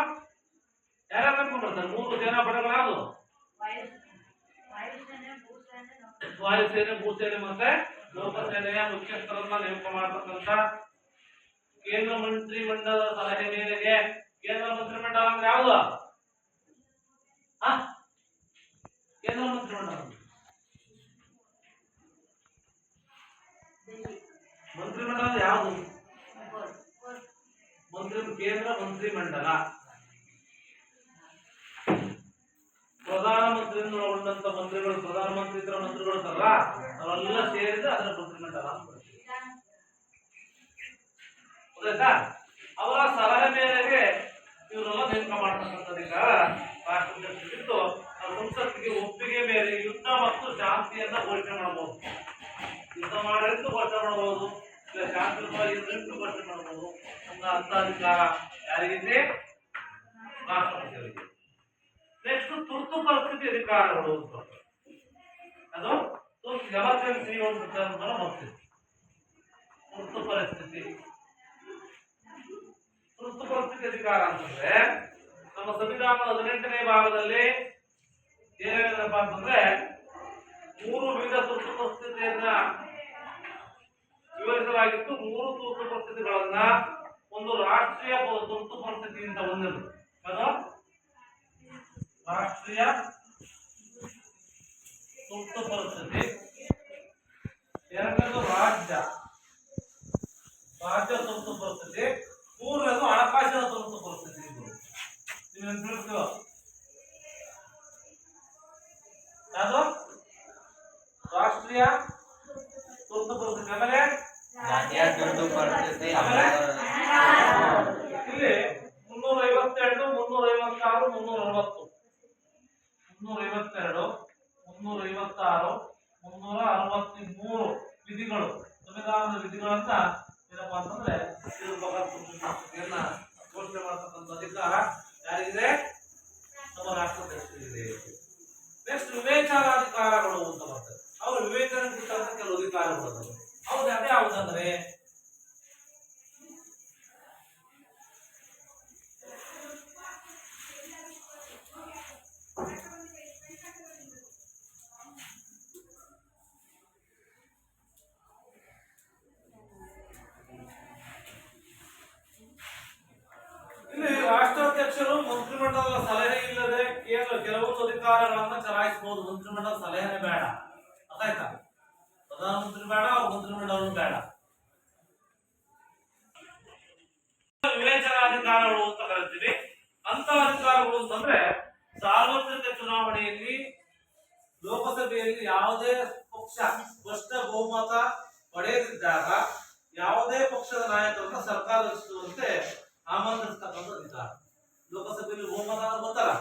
ಯಾರು ನೇಮಕ ಮಾಡ್ತಾರೆ? 3 ಸೇನಾ ಪಡೆಗಳು ಯಾವುದು? ವಾಯುಸೇನೆ, ಭೂಸೇನೆ ಮತ್ತೆ ಲೋಕಸೇನೆಯ ಮುಖ್ಯಸ್ಥರನ್ನ ನೇಮಕ ಮಾಡತಕ್ಕಂತ ಕೇಂದ್ರ ಮಂತ್ರಿ ಮಂಡಲದ ಸಲಹೆ ಮೇರೆಗೆ. ಕೇಂದ್ರ ಮಂತ್ರಿ ಮಂಡಲ ಅಂದ್ರೆ ಯಾವುದು? ಕೇಂದ್ರ ಮಂತ್ರಿಮಂಡಲ ಯಾವುದು? ಕೇಂದ್ರ ಮಂತ್ರಿಮಂಡಲ ಪ್ರಧಾನಮಂತ್ರಿಯಿಂದ ಒಳಗೊಂಡಂತ ಮಂತ್ರಿಗಳು, ಪ್ರಧಾನಮಂತ್ರಿ ಇತರ ಮಂತ್ರಿಗಳು ಇರ್ತಾರಲ್ಲ, ಅವರೆಲ್ಲ ಸೇರಿದ್ರೆ ಅದರ ಮಂತ್ರಿಮಂಡಲ ಅಂತ ಬರ್ತೀವಿ. ಗೊತ್ತಾಯ್ತಾ? ಅವರ ಸಲಹೆ ಮೇರೆಗೆ ಇವರೆಲ್ಲ ನೇಮಕ ಮಾಡತಕ್ಕಂಥ ಅಧಿಕಾರ ರಾಷ್ಟ್ರಾಧ್ಯಕ್ಷರಿದ್ದು ಸಂಸತ್ತಿಗೆ ಒಪ್ಪಿಗೆ ಮೇಲೆ ಯುದ್ಧ ಮತ್ತು ಶಾಂತಿಯನ್ನ ಘೋಷಣೆ ಮಾಡಬಹುದು. ಯುದ್ಧ ಮಾಡಿದ್ದು ಘೋಷಣೆ ಮಾಡಬಹುದು, ಇಲ್ಲ ಶಾಂತಿಯುತವಾಗಿ ಘೋಷಣೆ ಮಾಡಬಹುದು. ಅಂತ ಅಧಿಕಾರ ಯಾರಿಗಿದೆ? ರಾಷ್ಟ್ರಪತಿಯವರಿಗೆ. ನೆಕ್ಸ್ಟ್ ತುರ್ತು ಪರಿಸ್ಥಿತಿ ಅಧಿಕಾರಗಳು ಅಂತ, ಅದು ಎಮರ್ಜೆನ್ಸಿ ಒಂದು ಹೋಗ್ತದೆ. ತುರ್ತು ಪರಿಸ್ಥಿತಿ ಅಧಿಕಾರ ಅಂತಂದ್ರೆ ನಮ್ಮ ಸಂವಿಧಾನದ 18ನೇ ಭಾಗದಲ್ಲಿ ಏನೇನಪ್ಪ ಅಂತಂದ್ರೆ 3 ವಿವಿಧ ತುರ್ತು ಪರಿಸ್ಥಿತಿಯನ್ನ ವಿವರಿಸಲಾಗಿತ್ತು. 3 ತುರ್ತು ಪರಿಸ್ಥಿತಿಗಳನ್ನ ಒಂದು ರಾಷ್ಟ್ರೀಯ ತುರ್ತು ಪರಿಸ್ಥಿತಿಯಿಂದ ಹೊಂದಿದ್ದು, ಅದು ರಾಷ್ಟ್ರೀಯ ತುರ್ತು ಪರಿಸ್ಥಿತಿ. ಎರಡನೇದು ರಾಜ್ಯ ತುರ್ತು ಪರಿಸ್ಥಿತಿ. ಮೂರನೇದು ಹಣಕಾಸಿನ ತುರ್ತು ಪರಿಸ್ಥಿತಿ. ಯಾವುದು? ರಾಷ್ಟ್ರೀಯ ತುರ್ತು ಪರಿಸ್ಥಿತಿ. ಆಮೇಲೆ ಇಲ್ಲಿ 352, 356, 360, 352, 356, 363 ವಿಧಿಗಳು, ಸಂವಿಧಾನದ ವಿಧಿಗಳನ್ನ ಏನಪ್ಪಾ ಅಂತಂದ್ರೆ ಪರಿಸ್ಥಿತಿಯನ್ನ ಘೋಷಣೆ ಮಾಡತಕ್ಕಂಥ ಅಧಿಕಾರ ಯಾರಿಗಿದೆ? ನಮ್ಮ ರಾಷ್ಟ್ರಾಧ್ಯಕ್ಷರಿಗಿದೆ. ನೆಕ್ಸ್ಟ್ ವಿವೇಚನಾಧಿಕಾರಗಳು ಅಂತ ಬರ್ತದೆ. ಅವರು ವಿವೇಚನೆ ಕುರಿತಂತ ಕೆಲವು ಅಧಿಕಾರಗಳು ಹೌದು. ಅದೇ ಯಾವುದಂದ್ರೆ ಇಲ್ಲಿ ರಾಷ್ಟ್ರಾಧ್ಯಕ್ಷರು ಮಂತ್ರಿಮಂಡಲದ ಸಲಹೆ ಇಲ್ಲದೆ ಕೆಲವೊಂದು ಅಧಿಕಾರಗಳನ್ನ ಚಲಾಯಿಸಬಹುದು. ಮಂತ್ರಿಮಂಡಲದ ಸಲಹೆನೇ ಬೇಡ. ಅರ್ಥಾಯ್ತಾ? ಪ್ರಧಾನಮಂತ್ರಿ ಬೇಡ, ಅವ್ರ ಮಂತ್ರಿಮಂಡಲ ಬೇಡ. ವಿವೇಚನಾಧಿಕಾರಗಳು ಅಂತ ಕರಿತೀವಿ. ಅಂತ ಅಧಿಕಾರಗಳು ಅಂತಂದ್ರೆ ಸಾರ್ವತ್ರಿಕ ಚುನಾವಣೆಯಲ್ಲಿ ಲೋಕಸಭೆಯಲ್ಲಿ ಯಾವುದೇ ಪಕ್ಷ ಸ್ಪಷ್ಟ ಬಹುಮತ ಪಡೆಯದಿದ್ದಾಗ ಯಾವುದೇ ಪಕ್ಷದ ನಾಯಕರನ್ನ ಸರ್ಕಾರ ರಚಿಸುವಂತೆ ಆಮಂತ್ರಿಸತಕ್ಕಂಥ ಅಧಿಕಾರ. ಲೋಕಸಭೆಯಲ್ಲಿ ಬಹುಮತ ಗೊತ್ತಲ್ಲ,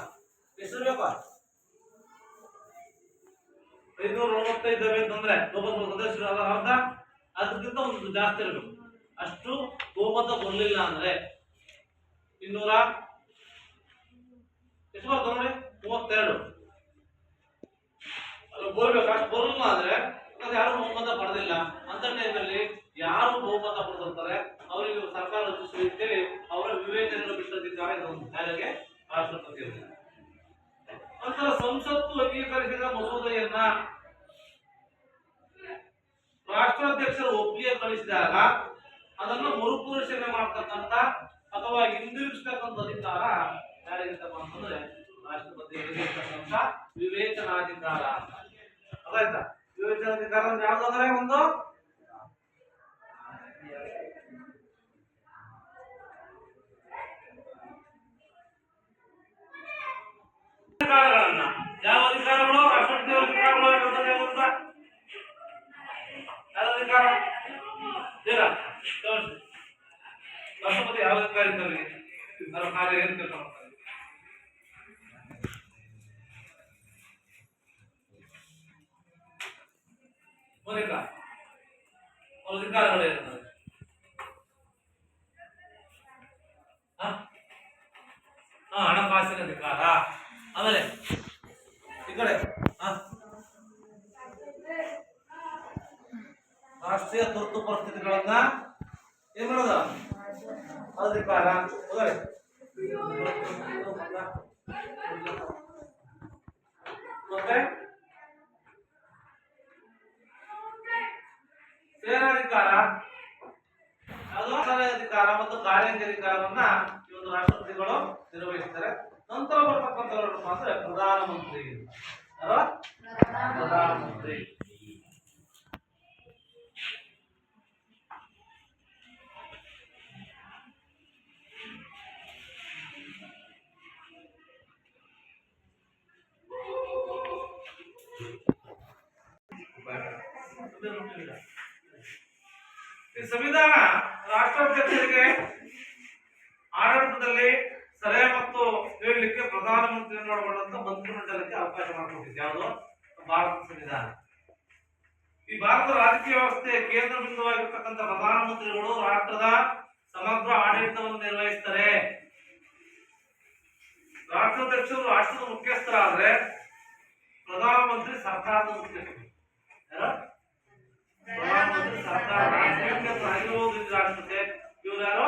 ಎಷ್ಟು ಬೇಕಾ? 595 ಅಂತಂದ್ರೆ ಲೋಕಸಭಾ ಸದಸ್ಯರು ಅರ್ಧ, ಅದಕ್ಕಿಂತ ಒಂದು ಜಾಸ್ತಿ ಇರಬೇಕು. ಅಷ್ಟು ಬಹುಮತ ಬರಲಿಲ್ಲ ಅಂದ್ರೆ 200 ಎಷ್ಟು ಬರ್ತದೆ ನೋಡಿ, 32 ಅದು ಬರ್ಬೇಕು. ಅಷ್ಟು ಬರಲಿಲ್ಲ ಅಂದ್ರೆ ಯಾರು ಬಹುಮತ ಪಡೆದಿಲ್ಲ ಅಂತ ಟೈಮಲ್ಲಿ ಯಾರು ಬಹುಮತ ಪಡೆದಿರ್ತಾರೆ ಅವರಿಗೆ ಸರ್ಕಾರ ರಚಿಸುವ ಅವರ ವಿವೇಚನೆಯನ್ನು ಬಿಟ್ಟಿದ್ದಾರೆ ಯಾರಿಗೆ ರಾಷ್ಟ್ರಪತಿ. ನಂತರ ಸಂಸತ್ತು ಅಂಗೀಕರಿಸಿದ ಮಸೂದೆಯನ್ನ ರಾಷ್ಟ್ರಾಧ್ಯಕ್ಷರು ಒಪ್ಪಿಗೆ ಕಳಿಸಿದಾಗ ಅದನ್ನು ಮರುಪರಿಶೀಲನೆ ಮಾಡ್ತಕ್ಕಂಥ ಅಥವಾ ಹಿಂದಿರುಗಿಸ್ತಕ್ಕಂಥ ಅಧಿಕಾರ ಯಾರಿಗಿರ್ತಪ್ಪ ಅಂತಂದ್ರೆ ರಾಷ್ಟ್ರಪತಿ ವಿವೇಚನಾಧಿಕಾರ. ಅದಾಯ್ತಾ? ವಿವೇಚನಾಧಿಕಾರ ಅಂದ್ರೆ ಯಾವ್ದಾದ್ರೆ ಒಂದು ಅಧಿಕಾರಗಳನ್ನ ಯಾವ ಅಧಿಕಾರಗಳು ರಾಷ್ಟ್ರಪತಿ ಅಧಿಕಾರಗಳು ಯಾವ ಅಧಿಕಾರ ರಾಷ್ಟ್ರಪತಿ ಯಾವ ಅಧಿಕಾರ ಇದ್ದಾರೆ ಅದರ ಕಾರ್ಯ ಏನು ಕೆಲಸ ಮಾಡ್ತಾರೆ? ಅಧಿಕಾರಗಳೇನು? ಹಣಕಾಸಿನ ಅಧಿಕಾರ. ಆಮೇಲೆ ಈ ಕಡೆ ರಾಷ್ಟ್ರೀಯ ತುರ್ತು ಪರಿಸ್ಥಿತಿಗಳನ್ನ ಏನ್ ಮಾಡೋದ ಅಧಿಕಾರ. ಮತ್ತೆ ಸೇನಾಧಿಕಾರ, ಅಧಿಕಾರ ಮತ್ತು ಕಾರ್ಯಾಂಗ ಅಧಿಕಾರವನ್ನ ಈ ಒಂದು ರಾಷ್ಟ್ರಪತಿಗಳು ನಿರ್ವಹಿಸ್ತಾರೆ. ನಂತರ ಬರ್ತಕ್ಕಂಥವ್ರು ಮಾತ್ರ ಪ್ರಧಾನಮಂತ್ರಿ. ಪ್ರಧಾನಮಂತ್ರಿ ಈ ಸಂವಿಧಾನ ರಾಷ್ಟ್ರಾಧ್ಯಕ್ಷರಿಗೆ ಆಡಳಿತದಲ್ಲಿ ಸಲಹೆ ಮತ್ತು ಹೇಳಲಿಕ್ಕೆ ಪ್ರಧಾನಮಂತ್ರಿಯನ್ನು ಒಳಗೊಂಡಂತ ಮಂತ್ರಿಮಂಡಲಕ್ಕೆ ಅವಕಾಶ ಮಾಡಿಕೊಟ್ಟಿದೆ ಯಾವುದು ಭಾರತ ಸಂವಿಧಾನ. ಈ ಭಾರತ ರಾಜಕೀಯ ವ್ಯವಸ್ಥೆಯ ಕೇಂದ್ರ ಬಿಂದುವಾಗಿರ್ತಕ್ಕಂಥ ಪ್ರಧಾನಮಂತ್ರಿಗಳು ರಾಷ್ಟ್ರದ ಸಮಗ್ರ ಆಡಳಿತವನ್ನು ನಿರ್ವಹಿಸ್ತಾರೆ. ರಾಷ್ಟ್ರಾಧ್ಯಕ್ಷರು ರಾಷ್ಟ್ರದ ಮುಖ್ಯಸ್ಥರಾದ್ರೆ ಪ್ರಧಾನಮಂತ್ರಿ ಸರ್ಕಾರದ ಮುಖ್ಯಸ್ಥರು. ಪ್ರಧಾನಮಂತ್ರಿ ಸರ್ಕಾರ ರಾಷ್ಟ್ರಪತಿ ಇವರು ಯಾರು?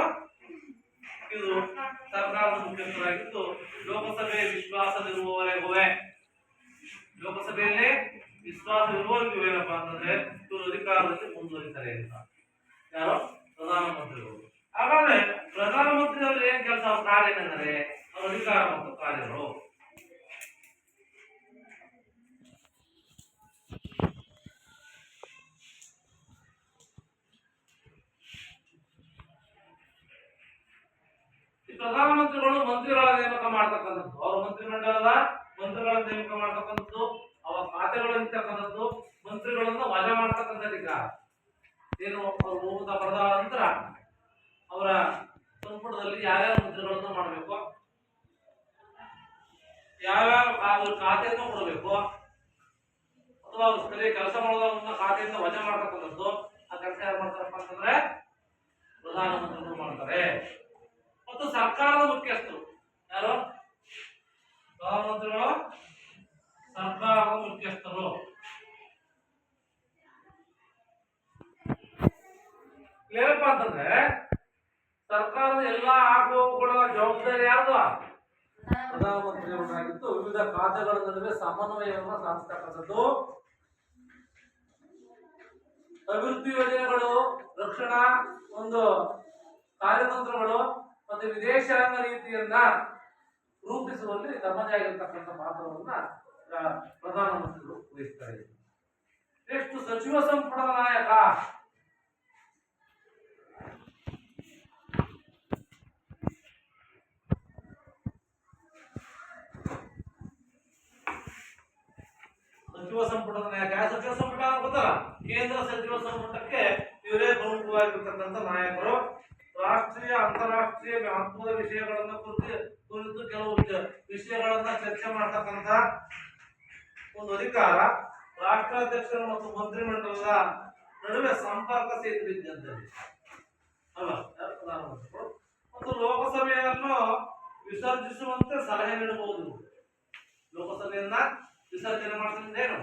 ಇದು ಸರ್ಕಾರದ ಮುಖ್ಯಸ್ಥರಾಗಿದ್ದು ಲೋಕಸಭೆ ವಿಶ್ವಾಸವಿರುವವರೆಗೂ ಲೋಕಸಭೆಯಲ್ಲಿ ವಿಶ್ವಾಸವಿರುವವರೆಗೂ ಏನಪ್ಪಾ ಅಂತಂದ್ರೆ ಇವರು ಅಧಿಕಾರದಲ್ಲಿ ಮುಂದುವರಿತಾರೆ ಅಂತ ಯಾರು? ಪ್ರಧಾನಮಂತ್ರಿಗಳು. ಹಾಗಾದ್ರೆ ಪ್ರಧಾನಮಂತ್ರಿಯವರು ಏನ್ ಕೆಲಸ ಕಾರ್ಯ ಏನೆಂದರೆ ಅವರ ಅಧಿಕಾರ ಮತ್ತು ಕಾರ್ಯಗಳು. ಪ್ರಧಾನಮಂತ್ರಿಗಳು ಮಂತ್ರಿಗಳ ನೇಮಕ ಮಾಡತಕ್ಕಂಥದ್ದು, ಅವರ ಮಂತ್ರಿಮಂಡಲದ ಮಂತ್ರಿಗಳ ನೇಮಕ ಮಾಡತಕ್ಕಂಥದ್ದು, ಅವರ ಖಾತೆಗಳಿರ್ತಕ್ಕಂಥದ್ದು, ಮಂತ್ರಿಗಳನ್ನ ವಜಾ ಮಾಡತಕ್ಕಂಥ ಅಧಿಕಾರ. ಏನು ಅವರು ಬಹುಮತ ಪಡೆದ ನಂತರ ಅವರ ಸಂಪುಟದಲ್ಲಿ ಯಾವ್ಯಾವ ಮಂತ್ರಿಗಳನ್ನು ಮಾಡಬೇಕು, ಯಾವ್ಯಾವ ಅವ್ರ ಖಾತೆಯನ್ನು ಕೊಡಬೇಕು, ಅಥವಾ ಅವ್ರ ಸ್ಥಳೀಯ ಕೆಲಸ ಮಾಡೋದನ್ನ ಖಾತೆಯಿಂದ ವಜಾ ಮಾಡತಕ್ಕಂಥದ್ದು ಆ ಕೆಲಸ ಯಾರು ಮಾಡ್ತಾರಪ್ಪ ಅಂತಂದ್ರೆ ಪ್ರಧಾನಮಂತ್ರಿಗಳು ಮಾಡ್ತಾರೆ. ಮತ್ತು ಸರ್ಕಾರದ ಮುಖ್ಯಸ್ಥರು ಯಾರು? ಪ್ರಧಾನಮಂತ್ರಿಗಳು ಸರ್ಕಾರದ ಮುಖ್ಯಸ್ಥರು. ಏನಪ್ಪ ಅಂತಂದ್ರೆ ಸರ್ಕಾರದ ಎಲ್ಲಾ ಆಗುವಗಳ ಜವಾಬ್ದಾರಿ ಯಾರ್ದು? ಪ್ರಧಾನಮಂತ್ರಿಯವರಾಗಿದ್ದು ವಿವಿಧ ಖಾತೆಗಳ ನಡುವೆ ಸಮನ್ವಯವನ್ನು ಸಾಧಿಸತಕ್ಕಂಥದ್ದು, ಅಭಿವೃದ್ಧಿ ಯೋಜನೆಗಳು, ರಕ್ಷಣಾ ಒಂದು ಕಾರ್ಯತಂತ್ರಗಳು ಮತ್ತು ವಿದೇಶಾಂಗ ನೀತಿಯನ್ನ ರೂಪಿಸುವಲ್ಲಿ ತಮ್ಮದೇ ಆಗಿರ್ತಕ್ಕಂಥ ಪಾತ್ರವನ್ನ ಪ್ರಧಾನಮಂತ್ರಿಗಳು ವಹಿಸ್ತಾರೆ. ನೆಕ್ಸ್ಟ್ ಸಚಿವ ಸಂಪುಟದ ನಾಯಕ. ಸಚಿವ ಸಂಪುಟದ ನಾಯಕ ಸಚಿವ ಸಂಪುಟ ಗೊತ್ತಲ್ಲ, ಕೇಂದ್ರ ಸಚಿವ ಸಂಪುಟಕ್ಕೆ ಇವರೇ ಪ್ರಮುಖವಾಗಿರ್ತಕ್ಕಂಥ ನಾಯಕರು. ರಾಷ್ಟ್ರೀಯ ಅಂತಾರಾಷ್ಟ್ರೀಯ ಮಹತ್ವದ ವಿಷಯಗಳನ್ನ ಕುರಿತು ಕೆಲವು ವಿಷಯಗಳನ್ನ ಚರ್ಚೆ ಮಾಡ್ತಕ್ಕಂಥ ಒಂದು ಅಧಿಕಾರ. ರಾಷ್ಟ್ರಾಧ್ಯಕ್ಷರು ಮತ್ತು ಮಂತ್ರಿಮಂಡಲದ ನಡುವೆ ಸಂಪರ್ಕ ಸೇತುವಿದ್ದಂತೆ ಅಲ್ಲ ಪ್ರಧಾನಮಂತ್ರಿಗಳು. ಮತ್ತು ಲೋಕಸಭೆಯನ್ನು ವಿಸರ್ಜಿಸುವಂತೆ ಸಲಹೆ ನೀಡಬಹುದು. ಲೋಕಸಭೆಯನ್ನ ವಿಸರ್ಜನೆ ಮಾಡ್ತಿದ್ದೇನು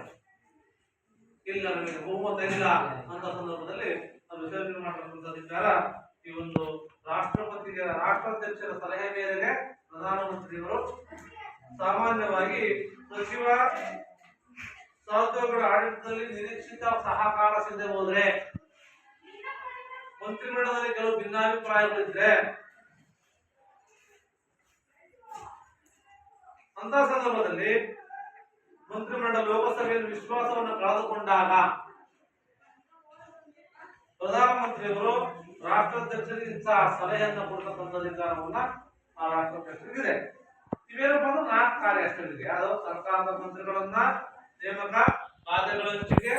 ಇಲ್ಲ ನಮಗೆ ಬಹುಮತ ಇಲ್ಲ ಅಂತ ಸಂದರ್ಭದಲ್ಲಿ ನಾವು ವಿಸರ್ಜನೆ ಮಾಡತಕ್ಕಂಥ ಅಧಿಕಾರ ಈ ಒಂದು ರಾಷ್ಟ್ರಾಧ್ಯಕ್ಷರ ಸಲಹೆ ಮೇರೆಗೆ ಪ್ರಧಾನಮಂತ್ರಿಗಳು ಸಾಮಾನ್ಯವಾಗಿ ಸಚಿವ ಸಹೋದ್ಯೋಗಿಗಳ ಆಡಳಿತದಲ್ಲಿ ನಿರೀಕ್ಷಿತ ಸಹಕಾರ ಸಿಗದೆ ಹೋದ್ರೆ, ಮಂತ್ರಿಮಂಡಲದಲ್ಲಿ ಕೆಲವು ಭಿನ್ನಾಭಿಪ್ರಾಯಗಳಿದ್ರೆ ಅಂತ ಸಂದರ್ಭದಲ್ಲಿ ಮಂತ್ರಿಮಂಡಲ ಲೋಕಸಭೆಯಲ್ಲಿ ವಿಶ್ವಾಸವನ್ನು ಕಳೆದುಕೊಂಡಾಗ ಪ್ರಧಾನಮಂತ್ರಿಯವರು ರಾಷ್ಟ್ರಾಧ್ಯಕ್ಷರಿಗೆ ಇಂತಹ ಸಲಹೆಯನ್ನು ಕೊಡ್ತಕ್ಕಂಥ ಅಧಿಕಾರವನ್ನ ಆ ರಾಷ್ಟ್ರಾಧ್ಯಕ್ಷರಿಗಿದೆ. ಇವೇನಪ್ಪ ಅಂದ್ರೆ 4 ಕಾರ್ಯ ಅಷ್ಟೇ ಇದೆ. ಅದು ಸರ್ಕಾರದ ಮಂತ್ರಿಗಳನ್ನ ನೇಮಕ, ಖಾತೆಗಳ ಹಂಚಿಕೆ,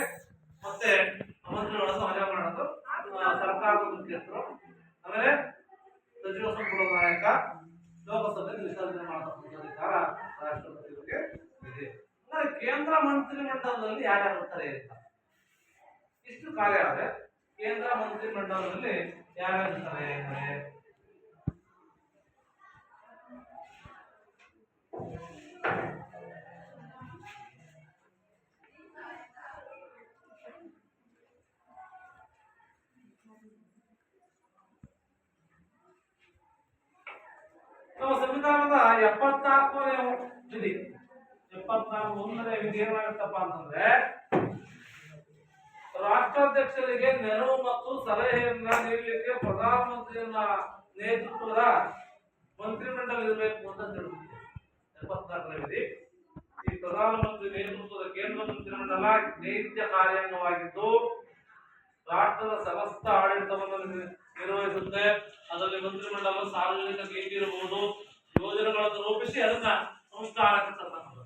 ಮತ್ತೆ ಮಂತ್ರಿಗಳನ್ನು ವಜಾ ಮಾಡೋದು, ಸರ್ಕಾರದ ಮುಖ್ಯಸ್ಥರು, ಆಮೇಲೆ ಸಚಿವ ಸಂಪುಟ ನಾಯಕ, ಲೋಕಸಭೆಯಲ್ಲಿ ವಿಸರ್ಜನೆ ಮಾಡತಕ್ಕಂಥ ಅಧಿಕಾರ ರಾಷ್ಟ್ರಪತಿಗಳಿಗೆ ಇದೆ. ಅಂದ್ರೆ ಕೇಂದ್ರ ಮಂತ್ರಿಮಂಡಲದಲ್ಲಿ ಯಾರ್ಯಾರು ಇರ್ತಾರೆ ಅಂತ ಇಷ್ಟು ಕಾರ್ಯ ಆದ್ರೆ ಕೇಂದ್ರ ಮಂತ್ರಿಮಂಡಲದಲ್ಲಿ ಯಾರ್ಯಾರು ಇರ್ತಾರೆ ಅಂದ್ರೆ ನಮ್ಮ ಸಂವಿಧಾನದ 74ನೇ ವಿಧಿ 74ನೇ ವಿಧಿ ಏನಾಗುತ್ತಪ್ಪ ಅಂತಂದ್ರೆ, ರಾಷ್ಟ್ರಾಧ್ಯಕ್ಷರಿಗೆ ನೆರವು ಮತ್ತು ಸಲಹೆಯನ್ನ ನೀಡಲಿಕ್ಕೆ ಪ್ರಧಾನಮಂತ್ರಿಯನ್ನ ನೇತೃತ್ವದ ಮಂತ್ರಿಮಂಡಲ ಇರಬೇಕು ಅಂತ ತಿಳಿಸುತ್ತೆ 74ನೇ ವಿಧಿ. ಈ ಪ್ರಧಾನಮಂತ್ರಿ ನೇತೃತ್ವದ ಕೇಂದ್ರ ಮಂತ್ರಿಮಂಡಲ ನೈತ್ಯ ಕಾರ್ಯಾಂಗವಾಗಿದ್ದು ರಾಷ್ಟ್ರದ ಸಮಸ್ತ ಆಡಳಿತವನ್ನು ನಿರ್ವಹಿಸುತ್ತೆ. ಅದರಲ್ಲಿ ಮಂತ್ರಿಮಂಡಲ ಸಾರ್ವಜನಿಕ ನೀತಿ ಇರಬಹುದು, ಯೋಜನೆಗಳನ್ನು ರೂಪಿಸಿ ಅದನ್ನ ಅನುಷ್ಠಾನಕ್ಕೆ ತರತಕ್ಕಂಥದ್ದು.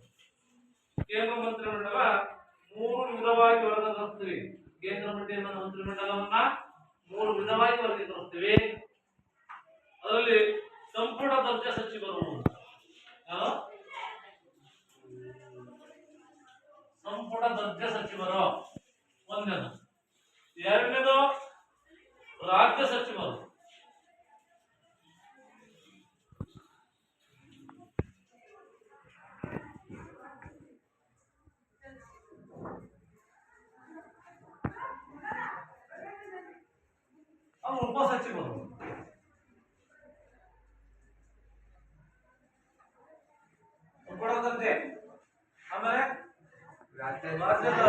ಕೇಂದ್ರ ಮಂತ್ರಿಮಂಡಲ 3 ವಿಧವಾಗಿ ವರ್ಗೀಕರಿಸ್ತೀವಿ. ಕೇಂದ್ರ ಮಂತ್ರಿಮಂಡಲವನ್ನ 3 ವಿಧವಾಗಿ ವರ್ಗೀಕರಿಸ್ತೀವಿ. ಅದರಲ್ಲಿ ಸಂಪುಟ ದರ್ಜೆ ಸಚಿವರು, ಸಂಪುಟ ದರ್ಜೆ ಸಚಿವರು ಒಂದನೇದು. ಎರಡನೇದು ರಾಜ್ಯ ಸಚಿವರು. ಉಪ ಸಚಿವರು. ಸಂಪುಟ ದರ್ಜೆ, ಆಮೇಲೆ ರಾಜ್ಯದ